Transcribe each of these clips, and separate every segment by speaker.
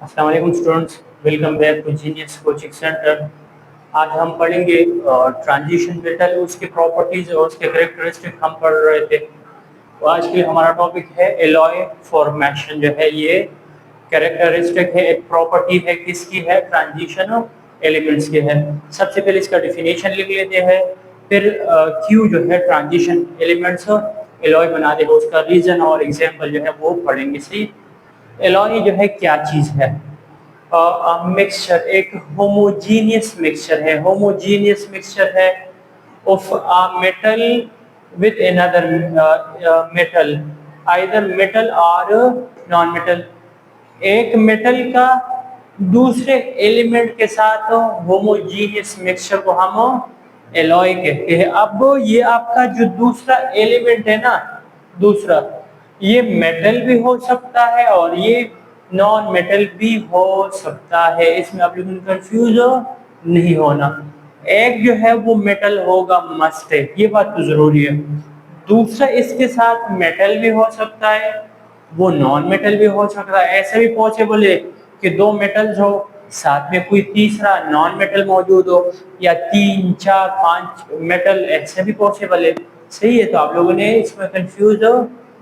Speaker 1: अस्सलाम वालेकुम students, welcome back to genius coaching centre. आज हम पढ़ेंगे ट्रांजिशन मेटल, उसके प्रॉपर्टीज और उसके कैरेक्टरिस्टिक हम पढ़ रहे थे। तो आज के लिए हमारा टॉपिक है एलॉय फॉर्मेशन। जो है ये कैरेक्टरिस्टिक है, एक प्रॉपर्टी है, किसकी है? ट्रांजिशन एलिमेंट्स की है। सबसे पहले इसका डिफिनेशन लिख लेते हैं, फिर क्यू जो है ट्रांजिशन एलिमेंट्स एलॉय बना देगा, उसका रीजन और एग्जाम्पल जो है वो पढ़ेंगे। सही, एलॉय जो है क्या चीज है? मिक्सचर, एक होमोजीनियस मिक्सचर है। होमोजीनियस मिक्सचर है of a metal with another metal, either metal और नॉन मेटल। एक मेटल का दूसरे एलिमेंट के साथ होमोजीनियस मिक्सचर को हम एलॉय कहते हैं। अब ये आपका जो दूसरा एलिमेंट है ना, दूसरा, ये मेटल भी हो सकता है और ये नॉन मेटल भी हो सकता है। इसमें आप लोग कंफ्यूज नहीं होना। एक जो है वो मेटल होगा, मस्ट है, ये बात तो जरूरी है। दूसरा इसके साथ मेटल भी हो सकता है, वो नॉन मेटल भी हो सकता है। ऐसे भी पॉसिबल है कि दो मेटल्स हो, साथ में कोई तीसरा नॉन मेटल मौजूद हो, या तीन चार पांच मेटल, ऐसे भी पॉसिबल है। सही है, तो आप लोगों ने इसमें कंफ्यूज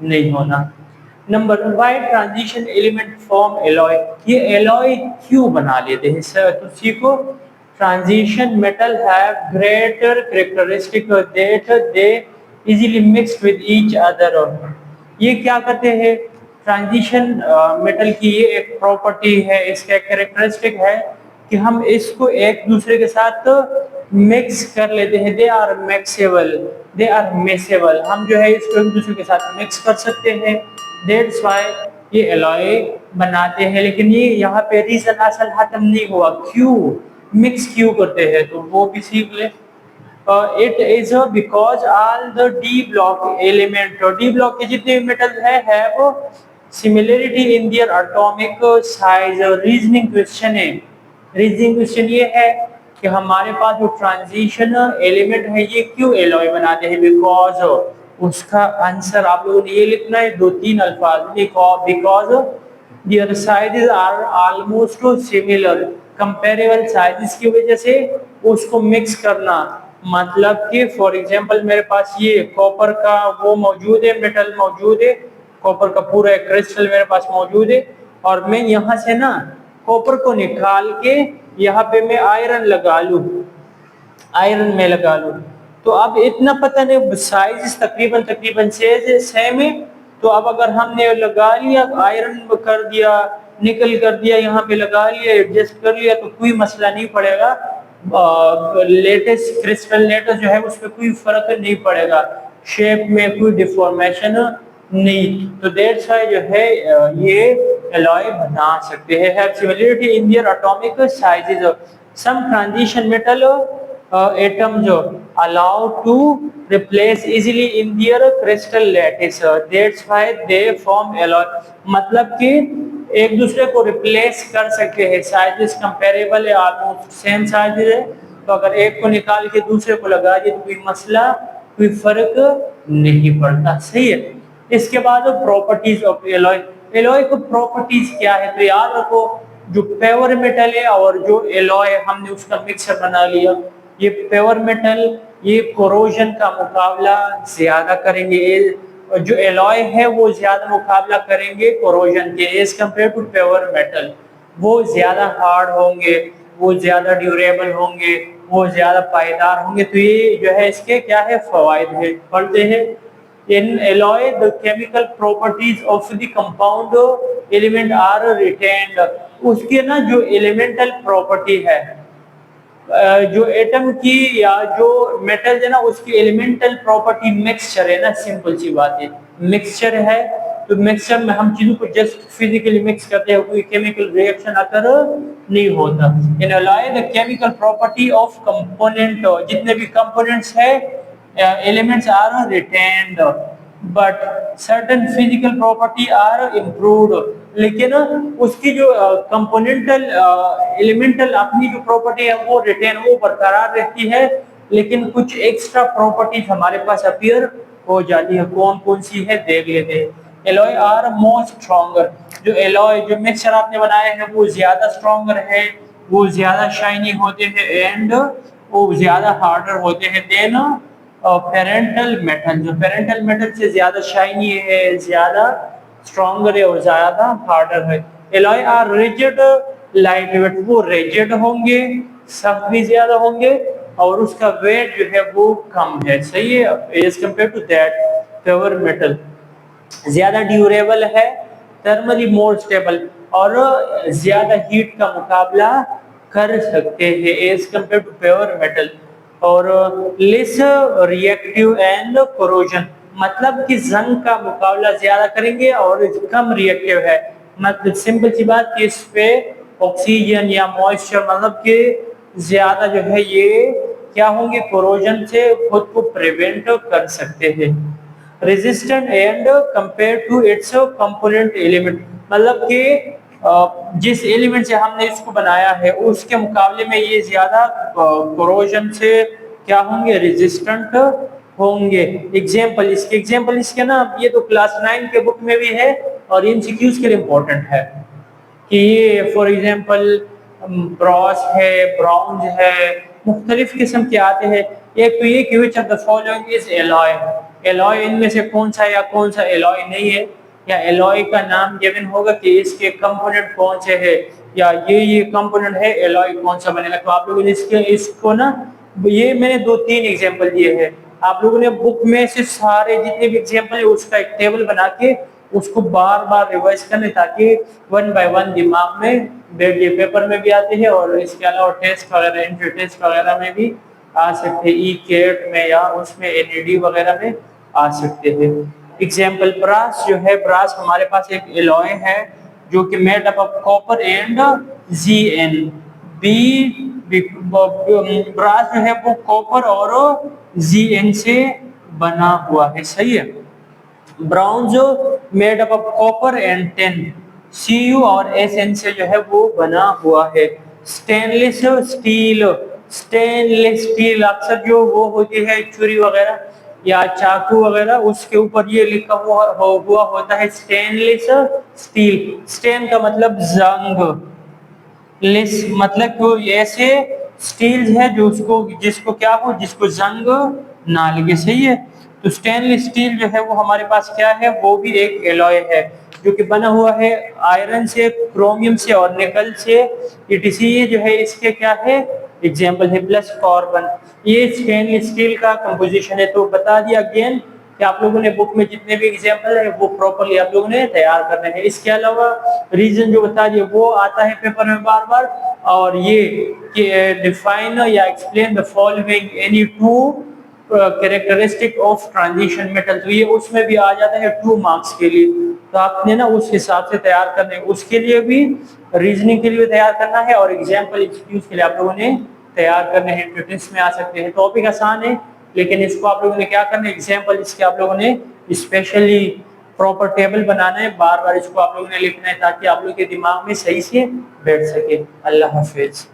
Speaker 1: नहीं होना। Number Y transition element form alloy, ये एलॉय क्यों बना लेते हैं सर? तो सीखो। Transition metal have greater characteristic that they easily mixed with each other. ये क्या करते हैं? ट्रांजिशन मेटल की ये एक प्रॉपर्टी है, इसका कैरेक्टरिस्टिक है कि हम इसको एक दूसरे के साथ मिक्स कर लेते हैं। They are mixable, they are mixable, हम जो है इसको एक दूसरे के साथ मिक्स कर सकते हैं। दैट्स व्हाई ये एलॉय बनाते हैं। लेकिन ये यहाँ पे रीजन असल खत्म नहीं हुआ, क्यों मिक्स क्यों करते हैं, तो वो भी सीख ले। It is because all the D block element, D block के जितने भी मेटल है have similarity in their atomic size. Reasoning question है, रीजनिंग क्वेश्चन ये है कि हमारे पास जो ट्रांजिशन एलिमेंट है ये क्यों एलॉय बनाते हैं? बिकॉज उसका आंसर आप लोगों ने ये लिखना है, दो तीन अल्फाज, because their sizes are almost similar, comparable sizes की वजह से उसको मिक्स करना। मतलब कि फॉर एग्जांपल मेरे पास ये कॉपर का वो मौजूद है, मेटल मौजूद है, कॉपर का पूरा एक क्रिस्टल मेरे पास मौजूद है, और मैं यहाँ से ना कॉपर को निकाल के यहाँ पे मैं आयरन लगा लूं, आयरन में लगा लूं, तो अब इतना पता नहीं साइज तकरीबन तकरीबन सेम है। तो अब अगर हमने लगा लिया, आयरन कर दिया, निकल कर दिया, यहाँ पे लगा लिया, एडजस्ट कर लिया, तो कोई मसला नहीं पड़ेगा। लेटेस्ट क्रिस्टल लेटेस्ट जो है उस पर कोई फर्क नहीं पड़ेगा, शेप में कोई डिफॉर्मेशन नहीं। तो दैट्स व्हाई जो है ये एलॉय बना सकते हैं। Have similarity in their atomic sizes. Some transition metal atoms allow to replace easily in their crystal lattice. That's why they form alloy. मतलब कि एक दूसरे को रिप्लेस कर सकते हैं, साइजेस कंपेरेबल है, ऑलमोस्ट सेम साइजेस है, तो अगर एक को निकाल के दूसरे को लगा दिए तो कोई मसला, कोई फर्क नहीं पड़ता। सही है। इसके बाद प्रॉपर्टीज ऑफ एलॉय। एलॉय को प्रॉपर्टीज क्या है? तो याद रखो, जो पेवर मेटल है और जो एलॉय हमने उसका मिक्सर बना लिया, ये पेवर मेटल ये कोरोजन का मुकाबला ज्यादा करेंगे, जो एलॉय है वो ज्यादा मुकाबला करेंगे कोरोजन के as compare to pure metal. वो ज्यादा हार्ड होंगे, वो ज्यादा ड्यूरेबल होंगे, वो ज्यादा पायदार होंगे। तो ये जो है इसके क्या है फवायद है, पढ़ते हैं। In alloy, the chemical properties of the compound element are retained. उसके ना जो elemental property है, जो एटम की या जो मेटल है ना उसकी एलिमेंटल प्रॉपर्टी मिक्सचर है ना, सिंपल सी बात है, मिक्सचर है। तो मिक्सचर में हम चीजों को जस्ट फिजिकली मिक्स करते हैं, कोई केमिकल रिएक्शन अकर नहीं होता। In alloy the chemical property of component, जितने भी कंपोनेंट्स है elements are retained, but certain physical property are improved. लेकिन उसकी जो कंपोनेंटल एलिमेंटल अपनी जो प्रॉपर्टी है वो रिटेन, वो बरकरार रहती है, लेकिन कुछ एक्स्ट्रा प्रॉपर्टीज हमारे पास अपीयर हो जाती है। कौन कौन सी है देख लेते हैं। एलॉय आर मोर स्ट्रॉन्गर, जो एलॉय जो मिक्सचर आपने बनाया है वो ज्यादा स्ट्रॉन्गर है, वो ज्यादा शाइनी होते हैं एंड वो ज्यादा हार्डर होते हैं देन पेरेंटल मेटल, जो पेरेंटल मेटल से ज्यादा शाइनी है, ज्यादा स्ट्रॉन्गर है और ज्यादा हार्डर है। Alloy are rigid light weight, वो रिजिड होंगे, सख्त भी ज्यादा होंगे और उसका वेट जो है वो कम है, सही है, as compare to that pure metal. ज्यादा ड्यूरेबल है, थर्मली मोर स्टेबल और ज्यादा हीट का मुकाबला कर सकते हैं as compare to pure metal, और लेस रिएक्टिव एंड कोरोजन, मतलब कि जंग का मुकाबला ज्यादा करेंगे और कम रिएक्टिव है। मतलब सिंपल सी बात कि इस पे ऑक्सीजन या मॉइस्चर मतलब कि ज्यादा जो है ये क्या होंगे, कोरोजन से खुद को प्रिवेंट कर सकते हैं। Resistant and compare to its component element, मतलब कि जिस एलिमेंट से हमने इसको बनाया है उसके मुकाबले में ये ज्यादा कोरोजन से क्या होंगे, रेजिस्टेंट होंगे। एग्जाम्पल इसके ना, ये तो क्लास 9 के बुक में भी है और एमसीक्यूज के लिए इम्पोर्टेंट है कि ये फॉर एग्जाम्पल ब्रॉस है, ब्राउन्ज है, मुख्तलिफ किस्म के आते हैं। एक तो ये कि which of the following is alloy, alloy इनमें से कौन सा या कौन सा एलॉय नहीं है, या एलॉय का नाम गिवन होगा कि इसके कंपोनेंट कौन से है, या ये कंपोनेंट है, एलॉय कौन सा बनेगा। तो आप लोगों ने इसको ना, ये मैंने 2-3 एग्जांपल दिए हैं, आप लोगों ने बुक में से सारे जितने भी एग्जांपल है उसका एक टेबल बना के उसको बार बार रिवाइज करने, ताकि 1 बाय 1 दिमाग में बैठ जाए। पेपर में भी आते हैं और इसके अलावा टेस्ट वगैरह, इंट्री टेस्ट वगैरह में भी आ सकते हैं, ई केट में या उसमें एनईडी वगैरह में आ सकते हैं। एग्जाम्पल ब्रास जो है, ब्रास हमारे पास एक एलॉय है जो कि made up of copper and GN B. Brass जो है वो कॉपर और जीएन से बना हुआ है, सही है। Bronze made up of copper and tin, Cu और Sn से जो है वो बना हुआ है। स्टेनलेस स्टील, स्टेनलेस स्टील अक्सर जो वो होती है छुरी वगैरह या चाकू वगैरह, उसके ऊपर ये लिखा हुआ होता है स्टेनलेस स्टील। स्टेन का मतलब जंग, लेस मतलब कि ऐसे स्टील है जो उसको जिसको क्या हो, जिसको जंग ना लगे, सही है। तो स्टेनलेस स्टील जो है वो हमारे पास क्या है, वो भी एक एलॉय है जो कि बना हुआ है आयरन से, क्रोमियम से और निकल से, ईटीसी। ये जो है इसके क्या है, एग्जांपल है, प्लस कार्बन। ये स्टेनलेस स्टील का कंपोजिशन है। तो बता दिया अगेन कि आप लोगों ने बुक में जितने भी एग्जांपल है वो प्रॉपर्ली आप लोगों ने तैयार करने हैं। इसके अलावा रीजन जो बता दिए वो आता है पेपर में बार बार, और ये कि डिफाइन या explain the following any two characteristic of transition metal, तो ये उसमें भी आ जाता है 2 मार्क्स के लिए। तो आपने ना उस हिसाब से तैयार करने, उसके लिए भी रीजनिंग के लिए तैयार करना है और एग्जाम्पल एक्सक्यूज के लिए आप लोगों ने तैयार करने हैं। ट्यूटर्स में आ सकते हैं, टॉपिक आसान है लेकिन इसको आप लोगों ने क्या करना है, एग्जाम्पल इसके आप लोगों ने स्पेशली प्रॉपर टेबल बनाना है, बार बार इसको आप लोगों ने लिखना है ताकि आप लोग के दिमाग में सही से बैठ सके। अल्लाह हाफिज।